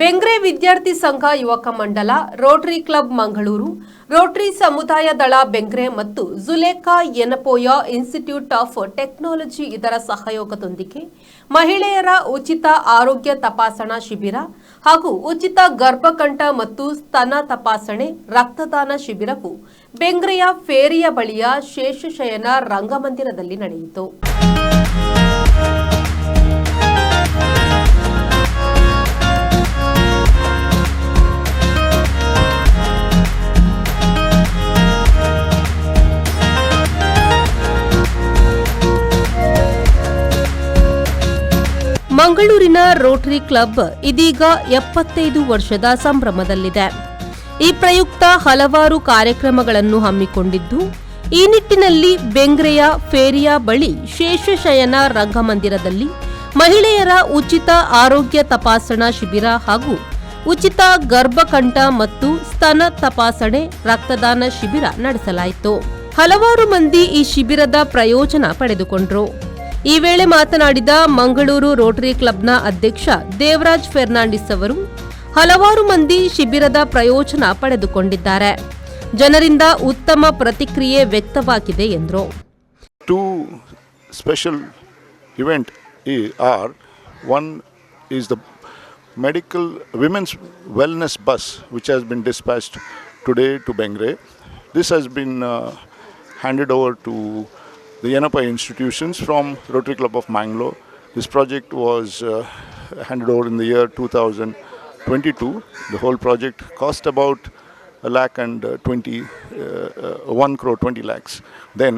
ಬೆಂಗ್ರೆ ವಿದ್ಯಾರ್ಥಿ ಸಂಘ ಯುವಕ ಮಂಡಲ, ರೋಟರಿ ಕ್ಲಬ್ ಮಂಗಳೂರು, ರೋಟರಿ ಸಮುದಾಯ ದಳ ಬೆಂಗ್ರೆ ಮತ್ತು Zulekha Yenepoya institute of technology ಇದರ ಸಹಯೋಗದೊಂದಿಗೆ ಮಹಿಳೆಯರ ಉಚಿತ ಆರೋಗ್ಯ ತಪಾಸಣಾ ಶಿಬಿರ ಹಾಗೂ ಉಚಿತ ಗರ್ಭಕಂಠ ಮತ್ತು ಸ್ತನ ತಪಾಸಣೆ ರಕ್ತದಾನ ಶಿಬಿರವು ಬೆಂಗ್ರೆಯ ಫೇರಿಯ ಬಳಿಯ ಶೇಷಶಯನ ರಂಗಮಂದಿರದಲ್ಲಿ ನಡೆಯಿತು. ಮಂಗಳೂರಿನ ರೋಟರಿ ಕ್ಲಬ್ ಇದೀಗ 75 ವರ್ಷದ ಸಂಭ್ರಮದಲ್ಲಿದೆ. ಈ ಪ್ರಯುಕ್ತ ಹಲವಾರು ಕಾರ್ಯಕ್ರಮಗಳನ್ನು ಹಮ್ಮಿಕೊಂಡಿದ್ದು, ಈ ನಿಟ್ಟಿನಲ್ಲಿ ಬೆಂಗ್ರೆಯ ಫೇರಿಯ ಬಳಿ ಶೇಷಶಯನ ರಂಗಮಂದಿರದಲ್ಲಿ ಮಹಿಳೆಯರ ಉಚಿತ ಆರೋಗ್ಯ ತಪಾಸಣಾ ಶಿಬಿರ ಹಾಗೂ ಉಚಿತ ಗರ್ಭಕಂಠ ಮತ್ತು ಸ್ತನ ತಪಾಸಣೆ ರಕ್ತದಾನ ಶಿಬಿರ ನಡೆಸಲಾಯಿತು. ಹಲವಾರು ಮಂದಿ ಈ ಶಿಬಿರದ ಪ್ರಯೋಜನ ಪಡೆದುಕೊಂಡರು. ಈ ವೇಳೆ ಮಾತನಾಡಿದ ಮಂಗಳೂರು ರೋಟರಿ ಕ್ಲಬ್ನ ಅಧ್ಯಕ್ಷ ದೇವರಾಜ್ ಫೆರ್ನಾಂಡಿಸ್ ಅವರು, ಹಲವಾರು ಮಂದಿ ಶಿಬಿರದ ಪ್ರಯೋಜನ ಪಡೆದುಕೊಂಡಿದ್ದಾರೆ. ಜನರಿಂದ ಉತ್ತಮ ಪ್ರತಿಕ್ರಿಯೆ ವ್ಯಕ್ತವಾಗಿದೆ ಎಂದರು. Two special events are, one is the medical women's wellness bus which has been dispatched today to Bengre. This has been handed over to the Yenapoya institutions from Rotary Club of Mangalore. This project was handed over in the year 2022. The whole project cost about 1 crore 20 lakhs. Then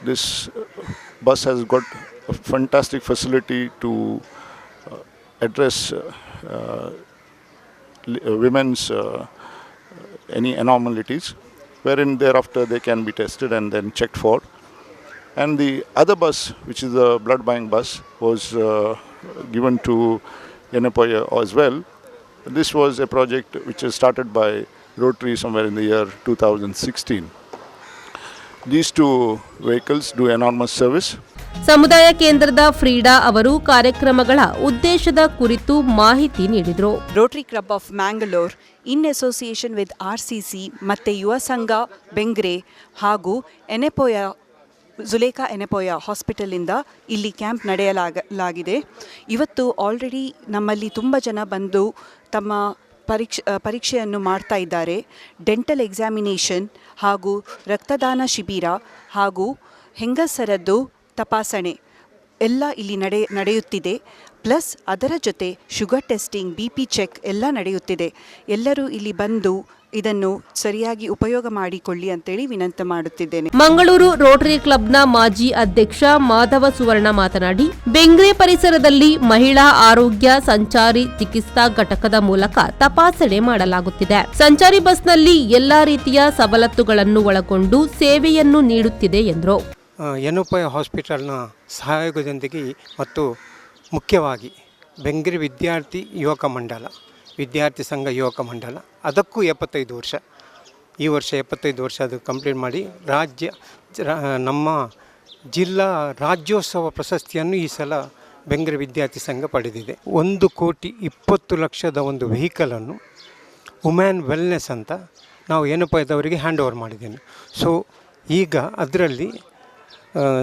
this bus has got a fantastic facility to address women's any anomalies, wherein thereafter they can be tested and then checked for. And the other bus, which is the blood bank bus, was given to Yenapoya as well. This was a project which was started by Rotary somewhere in the year 2016. These two vehicles do enormous service. ಸಮುದಾಯ ಕೇಂದ್ರದ ಫ್ರೀಡಾ ಅವರು ಕಾರ್ಯಕ್ರಮಗಳ ಉದ್ದೇಶದ ಕುರಿತು ಮಾಹಿತಿ ನೀಡಿದರು. Rotary Club of Mangalore in association with RCC ಮತ್ತೆ ಯುವ ಸಂಘ ಬೆಂಗ್ರೆ ಹಾಗೂ ಜುಲೇಖಾ ಯೆನಪೋಯ ಹಾಸ್ಪಿಟಲಿಂದ ಇಲ್ಲಿ ಕ್ಯಾಂಪ್ ನಡೆಯಲಾಗಿದೆ. ಇವತ್ತು ಆಲ್ರೆಡಿ ನಮ್ಮಲ್ಲಿ ತುಂಬ ಜನ ಬಂದು ತಮ್ಮ ಪರೀಕ್ಷೆಯನ್ನು ಮಾಡ್ತಾ ಇದ್ದಾರೆ. ಡೆಂಟಲ್ ಎಕ್ಸಾಮಿನೇಷನ್ ಹಾಗೂ ರಕ್ತದಾನ ಶಿಬಿರ ಹಾಗೂ ಹೆಂಗಸರದ್ದು ತಪಾಸಣೆ ಎಲ್ಲ ಇಲ್ಲಿ ನಡೆಯುತ್ತಿದೆ. ಪ್ಲಸ್ ಅದರ ಜೊತೆ ಶುಗರ್ ಟೆಸ್ಟಿಂಗ್, BP ಚೆಕ್ ಎಲ್ಲ ನಡೆಯುತ್ತಿದೆ. ಎಲ್ಲರೂ ಇಲ್ಲಿ ಬಂದು ಇದನ್ನು ಸರಿಯಾಗಿ ಉಪಯೋಗ ಮಾಡಿಕೊಳ್ಳಿ ಅಂತೇಳಿ ವಿನಂತಿ ಮಾಡುತ್ತಿದ್ದೇನೆ. ಮಂಗಳೂರು ರೋಟರಿ ಕ್ಲಬ್ನ ಮಾಜಿ ಅಧ್ಯಕ್ಷ ಮಾಧವ ಸುವರ್ಣ ಮಾತನಾಡಿ, ಬೆಂಗ್ರೆ ಪರಿಸರದಲ್ಲಿ ಮಹಿಳಾ ಆರೋಗ್ಯ ಸಂಚಾರಿ ಚಿಕಿತ್ಸಾ ಘಟಕದ ಮೂಲಕ ತಪಾಸಣೆ ಮಾಡಲಾಗುತ್ತಿದೆ. ಸಂಚಾರಿ ಬಸ್ನಲ್ಲಿ ಎಲ್ಲಾ ರೀತಿಯ ಸವಲತ್ತುಗಳನ್ನು ಒಳಗೊಂಡು ಸೇವೆಯನ್ನು ನೀಡುತ್ತಿದೆ ಎಂದರು. ಯೆನಪೋಯ ಹಾಸ್ಪಿಟಲ್ನ ಸಹಯೋಗದೊಂದಿಗೆ ಮತ್ತು ಮುಖ್ಯವಾಗಿ ಬೆಂಗ್ರೆ ವಿದ್ಯಾರ್ಥಿ ಸಂಘ ಯುವಕ ಮಂಡಲ ಅದಕ್ಕೂ 75 ವರ್ಷ. ಈ ವರ್ಷ 75 ವರ್ಷ ಅದು ಕಂಪ್ಲೀಟ್ ಮಾಡಿ ನಮ್ಮ ಜಿಲ್ಲಾ ರಾಜ್ಯೋತ್ಸವ ಪ್ರಶಸ್ತಿಯನ್ನು ಈ ಸಲ ಬೆಂಗ್ರೆ ವಿದ್ಯಾರ್ಥಿ ಸಂಘ ಪಡೆದಿದೆ. 1,20,20,00,000 ಒಂದು ವೆಹಿಕಲನ್ನು ವುಮೆನ್ ವೆಲ್ನೆಸ್ ಅಂತ ನಾವು ಯೆನಪೋಯದವರಿಗೆ ಹ್ಯಾಂಡ್ ಓವರ್ ಮಾಡಿದ್ದೇನೆ. ಸೊ ಈಗ ಅದರಲ್ಲಿ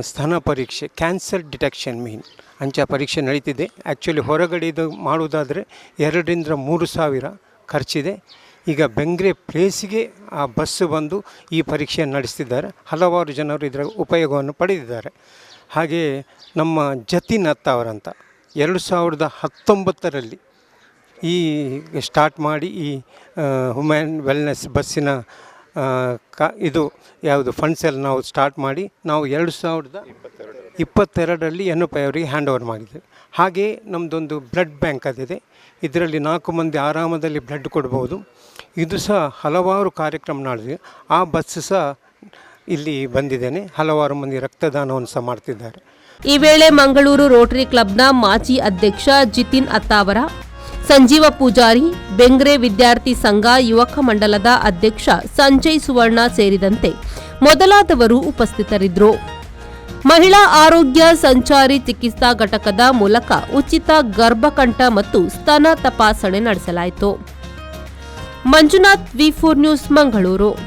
ಸ್ತನ ಪರೀಕ್ಷೆ, ಕ್ಯಾನ್ಸರ್ ಡಿಟೆಕ್ಷನ್ ಅಂಚ ಪರೀಕ್ಷೆ ನಡೀತಿದೆ. ಆ್ಯಕ್ಚುಲಿ ಹೊರಗಡೆ ಇದು ಮಾಡುವುದಾದರೆ 2,000-3 ಸಾವಿರ ಖರ್ಚಿದೆ. ಈಗ ಬೆಂಗ್ರೆ ಪ್ಲೇಸಿಗೆ ಆ ಬಸ್ಸು ಬಂದು ಈ ಪರೀಕ್ಷೆಯನ್ನು ನಡೆಸ್ತಿದ್ದಾರೆ. ಹಲವಾರು ಜನರು ಇದರ ಉಪಯೋಗವನ್ನು ಪಡೆದಿದ್ದಾರೆ. ಹಾಗೆಯೇ ನಮ್ಮ ಜತಿನ್ ಅತ್ತಾವರಂತ 2019ರಲ್ಲಿ ಈ ಸ್ಟಾರ್ಟ್ ಮಾಡಿ ಈ ವುಮೆನ್ ವೆಲ್ನೆಸ್ ಬಸ್ಸಿನ ಇದು ಯಾವುದು ಫಂಡ್ಸ್ ಎಲ್ಲ ನಾವು ಸ್ಟಾರ್ಟ್ ಮಾಡಿ ನಾವು 2022ರಲ್ಲಿ ಯೆನಪೋಯವರಿಗೆ ಹ್ಯಾಂಡ್ ಓವರ್ ಮಾಡಿದ್ದೇವೆ. ಹಾಗೆಯೇ ನಮ್ಮದೊಂದು ಬ್ಲಡ್ ಬ್ಯಾಂಕ್ ಅದಿದೆ. ಇದರಲ್ಲಿ 4 ಮಂದಿ ಆರಾಮದಲ್ಲಿ ಬ್ಲಡ್ ಕೊಡ್ಬೋದು. ಇದು ಸಹ ಹಲವಾರು ಕಾರ್ಯಕ್ರಮ ನಡೆದಿದೆ. ಆ ಬಸ್ ಸಹ ಇಲ್ಲಿ ಬಂದಿದ್ದೇನೆ. ಹಲವಾರು ಮಂದಿ ರಕ್ತದಾನವನ್ನು ಸಹ ಮಾಡ್ತಿದ್ದಾರೆ. ಈ ವೇಳೆ ಮಂಗಳೂರು ರೋಟರಿ ಕ್ಲಬ್ನ ಮಾಜಿ ಅಧ್ಯಕ್ಷ ಜಿತಿನ್ ಅತ್ತಾವರ, ಸಂಜೀವ ಪೂಜಾರಿ, ಬೆಂಗ್ರೆ ವಿದ್ಯಾರ್ಥಿ ಸಂಘ ಯುವಕ ಮಂಡಲದ ಅಧ್ಯಕ್ಷ ಸಂಜಯ್ ಸುವರ್ಣ ಸೇರಿದಂತೆ ಮೊದಲಾದವರು ಉಪಸ್ಥಿತರಿದ್ದರು. ಮಹಿಳಾ ಆರೋಗ್ಯ ಸಂಚಾರಿ ಚಿಕಿತ್ಸಾ ಘಟಕದ ಮೂಲಕ ಉಚಿತ ಗರ್ಭಕಂಠ ಮತ್ತು ಸ್ತನ ತಪಾಸಣೆ ನಡೆಸಲಾಯಿತು. ಮಂಜುನಾಥ್, ವಿ4 ನ್ಯೂಸ್, ಮಂಗಳೂರು.